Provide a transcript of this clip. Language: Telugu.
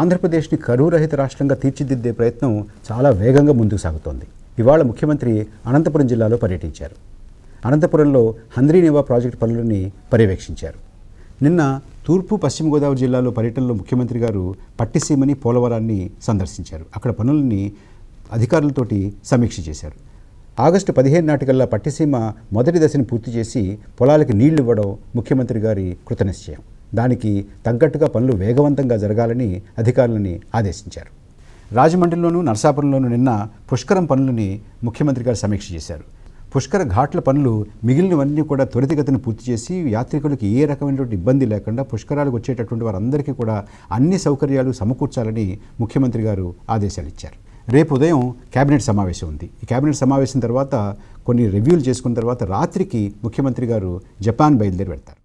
ఆంధ్రప్రదేశ్ని కరువు రహిత రాష్ట్రంగా తీర్చిదిద్దే ప్రయత్నం చాలా వేగంగా ముందుకు సాగుతోంది. ఇవాళ ముఖ్యమంత్రి అనంతపురం జిల్లాలో పర్యటించారు. అనంతపురంలో హంద్రీనివా ప్రాజెక్టు పనులని పర్యవేక్షించారు. నిన్న తూర్పు పశ్చిమ గోదావరి జిల్లాలో పర్యటనలో ముఖ్యమంత్రి గారు పట్టిసీమని, పోలవరాన్ని సందర్శించారు. అక్కడ పనులని అధికారులతోటి సమీక్ష చేశారు. ఆగస్టు 15 నాటికల్లా పట్టిసీమ మొదటి దశని పూర్తి చేసి పొలాలకి నీళ్లు ఇవ్వడం ముఖ్యమంత్రి గారి కృతనిశ్చయం. దానికి తగ్గట్టుగా పనులు వేగవంతంగా జరగాలని అధికారులని ఆదేశించారు. రాజమండ్రిలోనూ నరసాపురంలోనూ నిన్న పుష్కరం పనులని ముఖ్యమంత్రి గారు సమీక్ష చేశారు. పుష్కర ఘాట్ల పనులు మిగిలినవన్నీ కూడా త్వరితగతిని పూర్తి చేసి యాత్రికులకు ఏ రకమైనటువంటి ఇబ్బంది లేకుండా పుష్కరాలకు వచ్చేటటువంటి వారందరికీ కూడా అన్ని సౌకర్యాలు సమకూర్చాలని ముఖ్యమంత్రి గారు ఆదేశాలు ఇచ్చారు. రేపు ఉదయం కేబినెట్ సమావేశం ఉంది. ఈ కేబినెట్ సమావేశం తర్వాత కొన్ని రివ్యూలు చేసుకున్న తర్వాత రాత్రికి ముఖ్యమంత్రి గారు జపాన్ బయలుదేరి వెళ్తారు.